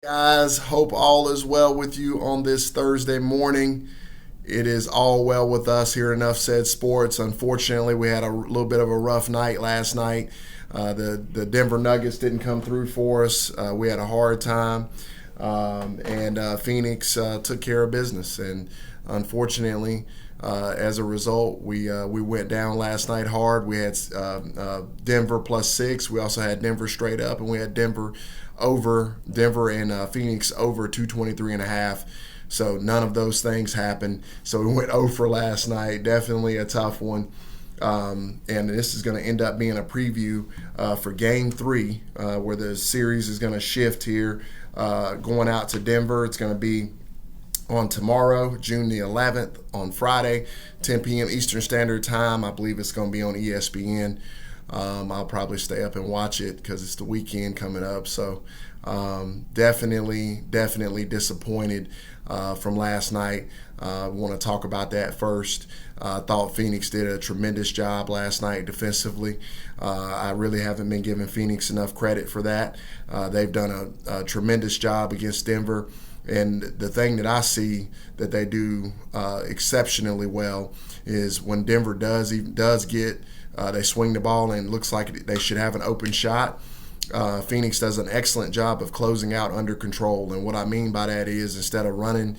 Guys, hope all is well with you on this Thursday morning. It is all well with us here at Enough Said Sports. Unfortunately, we had a little bit of a rough night last night. The Denver Nuggets didn't come through for us. We had a hard time, and Phoenix took care of business. And unfortunately, as a result, we went down last night hard. We had Denver +6. We also had Denver straight up, and we had Denver and Phoenix over 223 and a half. So none of those things happened. So we went over last night. Definitely a tough one. And this is going to end up being a preview for Game 3, where the series is going to shift here, going out to Denver. It's going to be on tomorrow, June the 11th, on Friday, 10 p.m. Eastern Standard Time. I believe it's going to be on ESPN. I'll probably stay up and watch it because it's the weekend coming up. So definitely disappointed from last night. Want to talk about that first. Thought Phoenix did a tremendous job last night defensively. I really haven't been giving Phoenix enough credit for that. They've done a tremendous job against Denver. And the thing that I see that they do exceptionally well is when Denver does get they swing the ball and it looks like they should have an open shot. Phoenix does an excellent job of closing out under control, and what I mean by that is instead of running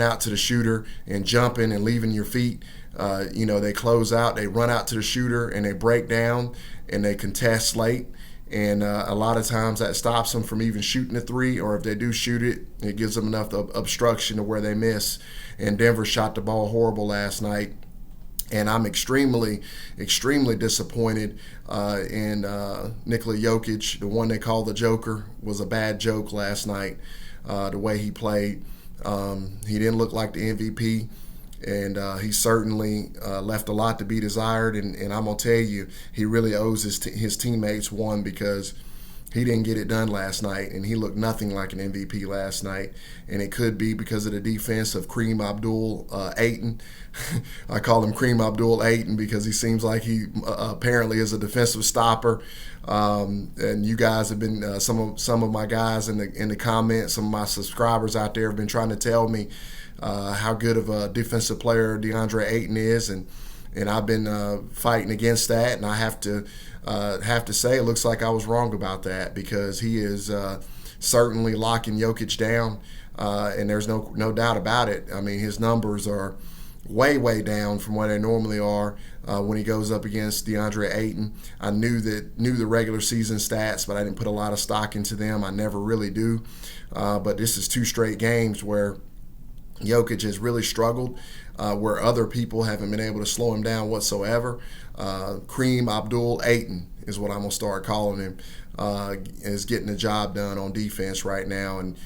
out to the shooter and jumping and leaving your feet, they close out, they run out to the shooter and they break down and they contest late. And a lot of times that stops them from even shooting a three, or if they do shoot it, it gives them enough obstruction to where they miss. And Denver shot the ball horrible last night. And I'm extremely disappointed in Nikola Jokic. The one they call the Joker was a bad joke last night, the way he played. He didn't look like the MVP, and he certainly left a lot to be desired. And I'm going to tell you, he really owes his teammates one, because he didn't get it done last night, and he looked nothing like an MVP last night. And it could be because of the defense of Kareem Abdul-Ayton. I call him Kareem Abdul-Ayton because he seems like he apparently is a defensive stopper. And you guys have been some of my guys in the comments, some of my subscribers out there have been trying to tell me how good of a defensive player DeAndre Ayton is, and I've been fighting against that, and I have to say it looks like I was wrong about that, because he is certainly locking Jokic down, and there's no doubt about it. I mean, his numbers are way down from what they normally are when he goes up against DeAndre Ayton. I knew the regular season stats, but I didn't put a lot of stock into them. I never really do. But this is 2 straight games where Jokic has really struggled, where other people haven't been able to slow him down whatsoever. Kareem Abdul-Ayton is what I'm going to start calling him, is getting the job done on defense right now, and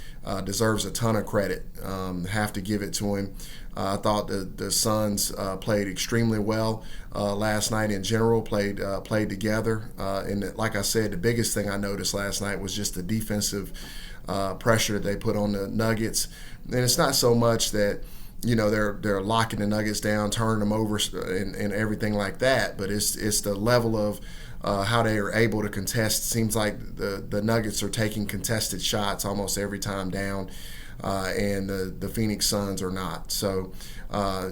deserves a ton of credit. Have to give it to him. I thought the Suns played extremely well last night in general, played together. And like I said, the biggest thing I noticed last night was just the defensive pressure that they put on the Nuggets. And it's not so much that they're locking the Nuggets down, turning them over, and everything like that, but it's the level of how they are able to contest. It seems like the Nuggets are taking contested shots almost every time down, and the Phoenix Suns are not. So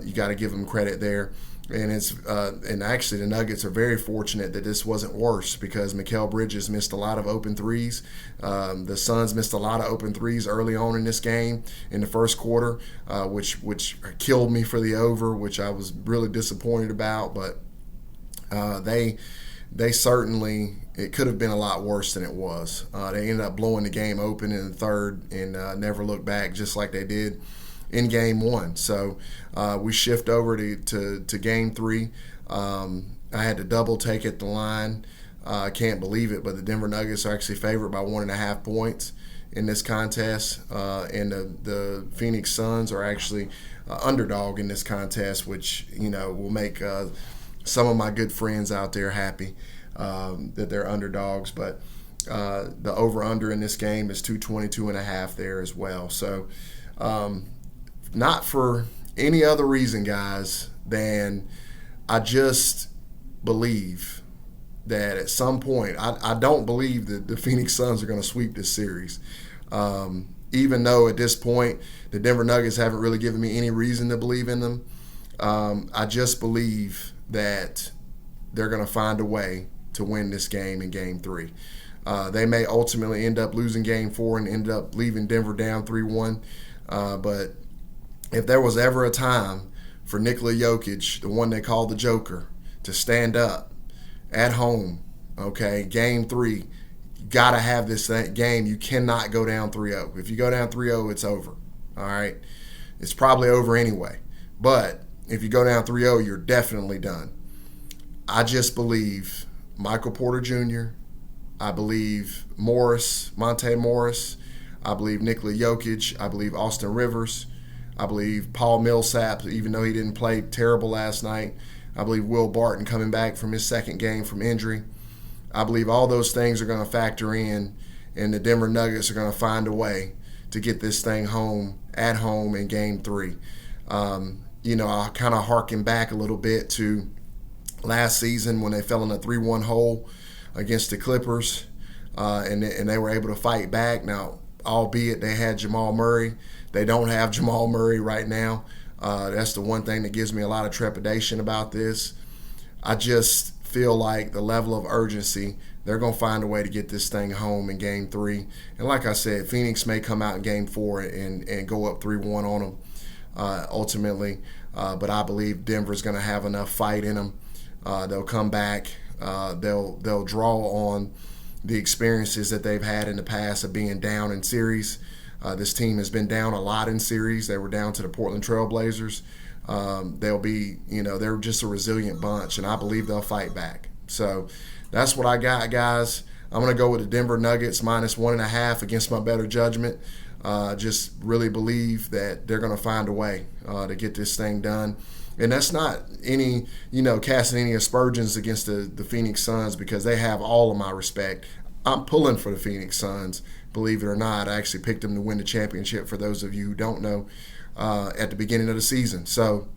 you got to give them credit there. And and actually the Nuggets are very fortunate that this wasn't worse, because Mikal Bridges missed a lot of open threes. The Suns missed a lot of open threes early on in this game in the first quarter, which killed me for the over, which I was really disappointed about. But they certainly, it could have been a lot worse than it was. They ended up blowing the game open in the third and never looked back, just like they did in Game 1. So we shift over to Game 3. I had to double take at the line. I can't believe it, but the Denver Nuggets are actually favored by 1.5 points in this contest, and the Phoenix Suns are actually underdog in this contest, which will make some of my good friends out there happy that they're underdogs. But the over-under in this game is 222.5 there as well. So not for any other reason, guys, than I just believe that at some point, I don't believe that the Phoenix Suns are going to sweep this series. even though at this point the Denver Nuggets haven't really given me any reason to believe in them, I just believe that they're going to find a way to win this game in Game 3. They may ultimately end up losing Game 4 and end up leaving Denver down 3-1. But if there was ever a time for Nikola Jokic, the one they call the Joker, to stand up at home, okay, Game 3, you got to have this game. You cannot go down 3-0. If you go down 3-0, it's over, all right? It's probably over anyway. But if you go down 3-0, you're definitely done. I just believe Michael Porter Jr., I believe Monte Morris, I believe Nikola Jokic, I believe Austin Rivers, I believe Paul Millsap, even though he didn't play terrible last night. I believe Will Barton coming back from his second game from injury. I believe all those things are going to factor in, and the Denver Nuggets are going to find a way to get this thing home, at home in Game 3. I'll kind of harken back a little bit to last season when they fell in a 3-1 hole against the Clippers, and they were able to fight back. Now, albeit they had Jamal Murray, they don't have Jamal Murray right now. That's the one thing that gives me a lot of trepidation about this. I just feel like the level of urgency, they're going to find a way to get this thing home in Game 3. And like I said, Phoenix may come out in Game 4 and go up 3-1 on them ultimately. But I believe Denver's going to have enough fight in them. They'll come back. They'll draw on the experiences that they've had in the past of being down in series. This team has been down a lot in series. They were down to the Portland Trail Blazers. They're just a resilient bunch, and I believe they'll fight back. So that's what I got, guys. I'm going to go with the Denver Nuggets -1.5 against my better judgment. Just really believe that they're going to find a way to get this thing done. And that's not any, casting any aspersions against the Phoenix Suns, because they have all of my respect. I'm pulling for the Phoenix Suns, believe it or not. I actually picked them to win the championship, for those of you who don't know, at the beginning of the season. So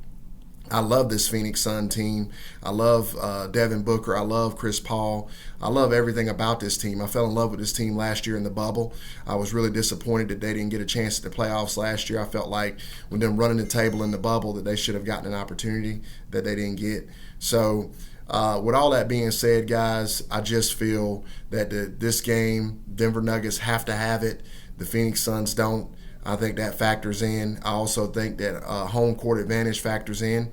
I love this Phoenix Sun team. I love Devin Booker. I love Chris Paul. I love everything about this team. I fell in love with this team last year in the bubble. I was really disappointed that they didn't get a chance at the playoffs last year. I felt like with them running the table in the bubble that they should have gotten an opportunity that they didn't get. So with all that being said, guys, I just feel that this game, Denver Nuggets have to have it. The Phoenix Suns don't. I think that factors in. I also think that home court advantage factors in.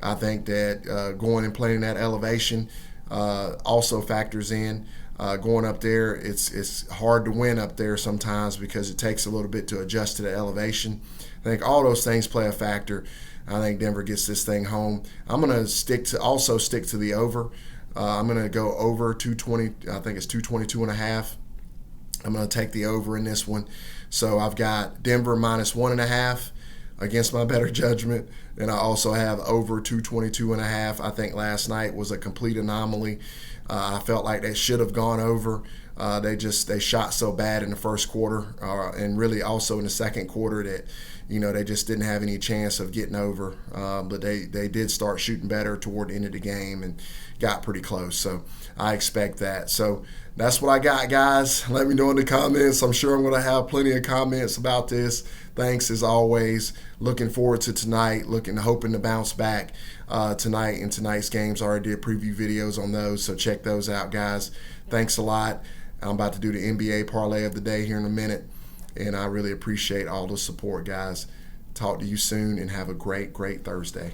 I think that going and playing that elevation also factors in. Going up there, it's hard to win up there sometimes because it takes a little bit to adjust to the elevation. I think all those things play a factor. I think Denver gets this thing home. I'm going to stick to the over. I'm going to go over 220. I think it's 222.5. I'm going to take the over in this one. So I've got Denver -1.5 against my better judgment. And I also have over 222.5. I think last night was a complete anomaly. I felt like they should have gone over. They shot so bad in the first quarter, and really also in the second quarter that they just didn't have any chance of getting over. But they did start shooting better toward the end of the game and got pretty close. So I expect that. So that's what I got, guys. Let me know in the comments. I'm sure I'm going to have plenty of comments about this. Thanks as always. Looking forward to tonight. Hoping to bounce back tonight in tonight's games. I already did preview videos on those, so check those out, guys. Thanks a lot. I'm about to do the NBA parlay of the day here in a minute, and I really appreciate all the support, guys. Talk to you soon, and have a great, great Thursday.